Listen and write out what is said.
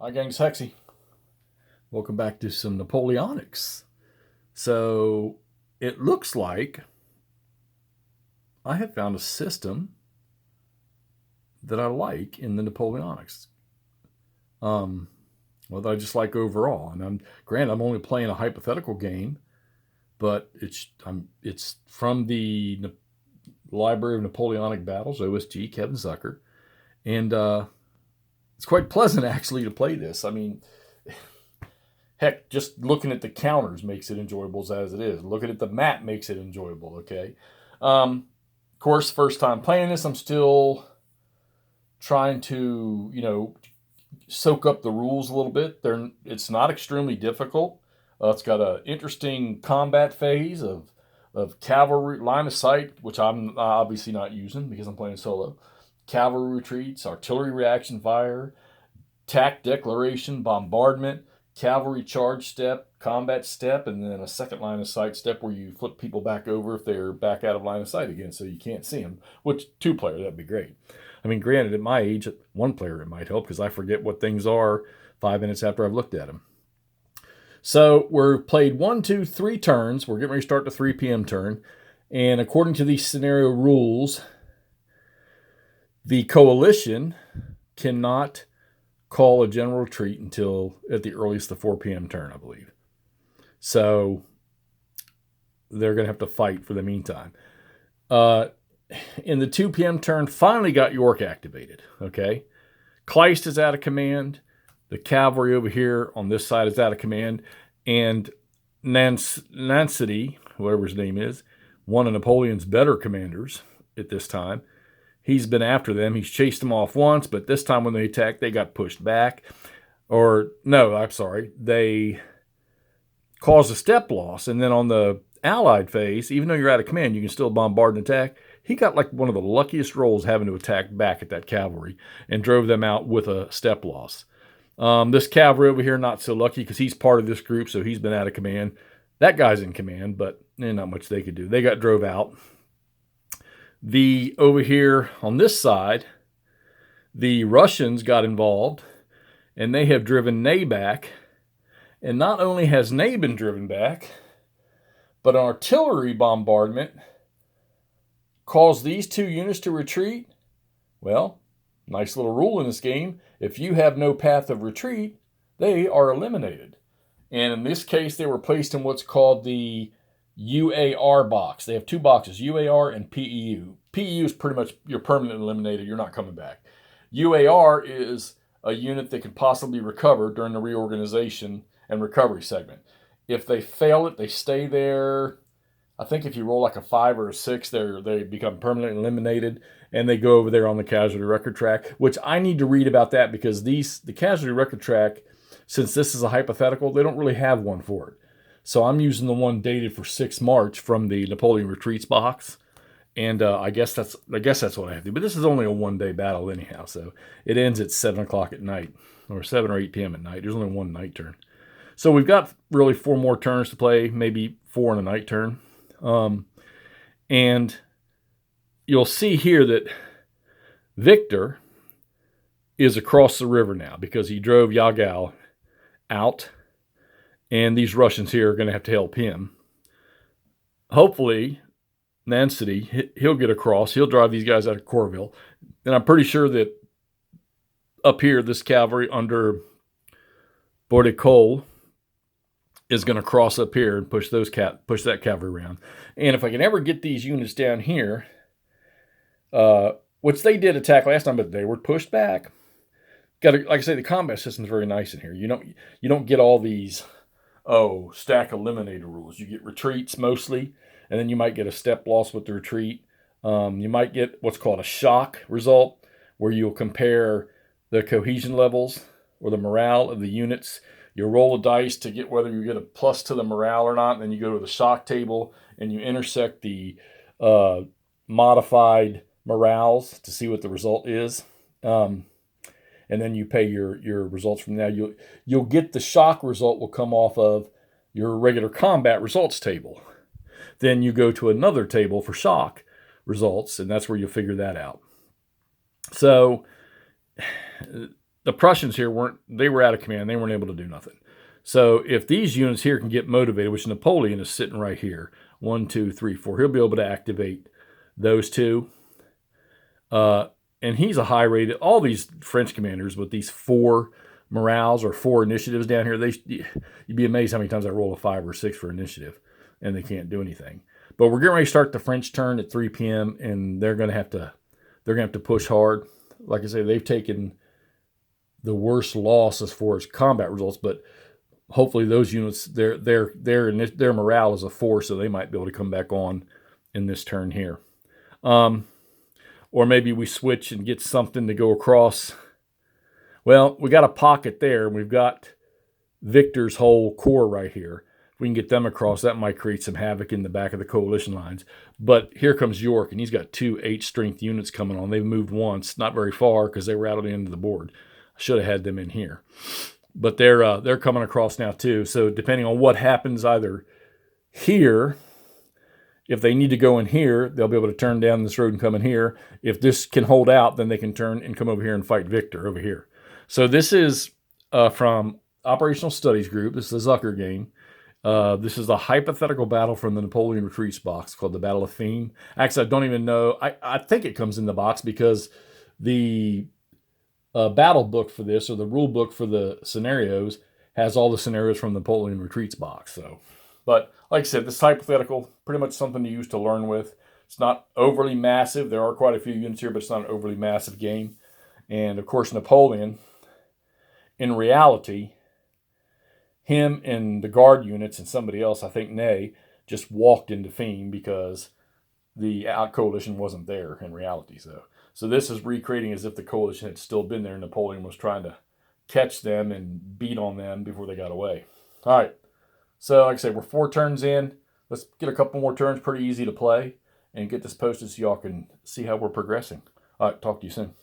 Hi, gang, it's Hexy. Welcome back to some Napoleonics. So it looks like I have found a system that I like in the Napoleonics. Well, that I just like overall. And I'm only playing a hypothetical game, but it's from the Library of Napoleonic Battles, OSG, Kevin Zucker, and it's quite pleasant actually to play this. I mean, heck, just looking at the counters makes it enjoyable as it is. Looking at the map makes it enjoyable. Okay. Of course, first time playing this, I'm still trying to soak up the rules a little bit. It's not extremely difficult. It's got an interesting combat phase of cavalry line of sight, which I'm obviously not using because I'm playing solo. Cavalry retreats, artillery reaction fire, attack declaration, bombardment, cavalry charge step, combat step, and then a second line of sight step where you flip people back over if they're back out of line of sight again so you can't see them. Which, two-player, that'd be great. I mean, granted, at my age, one player it might help because I forget what things are 5 minutes after I've looked at them. So we're played 1, 2, 3 turns. We're getting ready to start the 3 p.m. turn. And according to these scenario rules, the coalition cannot call a general retreat until at the earliest the 4 p.m. turn, I believe. So they're going to have to fight for the meantime. In the 2 p.m. turn, finally got York activated. Okay, Kleist is out of command. The cavalry over here on this side is out of command. And Nancy, whoever his name is, one of Napoleon's better commanders at this time. He's been after them. He's chased them off once, but this time when they attacked, they got pushed back. Or, no, I'm sorry. They caused a step loss. And then on the Allied phase, even though you're out of command, you can still bombard and attack. He got like one of the luckiest rolls having to attack back at that cavalry and drove them out with a step loss. This cavalry over here, not so lucky because he's part of this group, so he's been out of command. That guy's in command, but not much they could do. They got drove out. Over here on this side, the Russians got involved, and they have driven Ney back. And not only has Ney been driven back, but an artillery bombardment caused these 2 units to retreat. Well, nice little rule in this game. If you have no path of retreat, they are eliminated. And in this case, they were placed in what's called the UAR box. They have 2 boxes, UAR and PEU. PEU is pretty much you're permanently eliminated. You're not coming back. UAR is a unit that can possibly recover during the reorganization and recovery segment. If they fail it, they stay there. I think if you roll like a 5 or a 6, they become permanently eliminated, and they go over there on the casualty record track, which I need to read about that because the casualty record track, since this is a hypothetical, they don't really have one for it. So I'm using the one dated for 6 March from the Napoleon Retreats box, and I guess that's what I have to do. But this is only a 1-day battle anyhow, so it ends at 7 o'clock at night, or 7 or 8 p.m. at night. There's only one night turn. So we've got really 4 more turns to play, maybe 4 in a night turn. And you'll see here that Victor is across the river now because he drove Yagao out, and these Russians here are going to have to help him. Hopefully, Nancy, he'll get across. He'll drive these guys out of Corville. And I'm pretty sure that up here, this cavalry under Bordecole is going to cross up here and push that cavalry around. And if I can ever get these units down here, which they did attack last time, but they were pushed back. Like I say, the combat system is very nice in here. You don't get all these stack eliminator rules. You get retreats mostly, and then you might get a step loss with the retreat. You might get what's called a shock result, where you'll compare the cohesion levels or the morale of the units. You roll a dice to get whether you get a plus to the morale or not, and then you go to the shock table and you intersect the modified morales to see what the result is. And then you pay your results from there. You'll get the shock result will come off of your regular combat results table. Then you go to another table for shock results, and that's where you'll figure that out. So the Prussians here they were out of command. They weren't able to do nothing. So if these units here can get motivated, which Napoleon is sitting right here, 1, 2, 3, 4, he'll be able to activate those two. And he's a high rated, all these French commanders with these 4 morales or 4 initiatives down here, you'd be amazed how many times I roll a 5 or 6 for initiative and they can't do anything. But we're getting ready to start the French turn at 3 p.m. and they're going to have to push hard. Like I say, they've taken the worst loss as far as combat results, but hopefully those units, their morale is a 4, so they might be able to come back on in this turn here. Or maybe we switch and get something to go across. Well, we got a pocket there, and we've got Victor's whole corps right here. If we can get them across, that might create some havoc in the back of the coalition lines. But here comes York, and he's got 2 8-strength units coming on. They've moved once, not very far, because they were out at the end of the board. I should have had them in here. But they're coming across now too. So depending on what happens either here, if they need to go in here, they'll be able to turn down this road and come in here. If this can hold out, then they can turn and come over here and fight Victor over here. So this is from Operational Studies Group. This is a Zucker game. This is a hypothetical battle from the Napoleon Retreats box called the Battle of Fismes. Actually, I don't even know. I think it comes in the box because the battle book for this, or the rule book for the scenarios, has all the scenarios from the Napoleon Retreats box. So, but like I said, this is hypothetical, pretty much something to use to learn with. It's not overly massive. There are quite a few units here, but it's not an overly massive game. And of course, Napoleon, in reality, him and the guard units and somebody else, I think Ney, just walked into Fismes because the coalition wasn't there in reality. So this is recreating as if the coalition had still been there. Napoleon was trying to catch them and beat on them before they got away. All right. So like I said, we're 4 turns in. Let's get a couple more turns, pretty easy to play, and get this posted so y'all can see how we're progressing. All right, talk to you soon.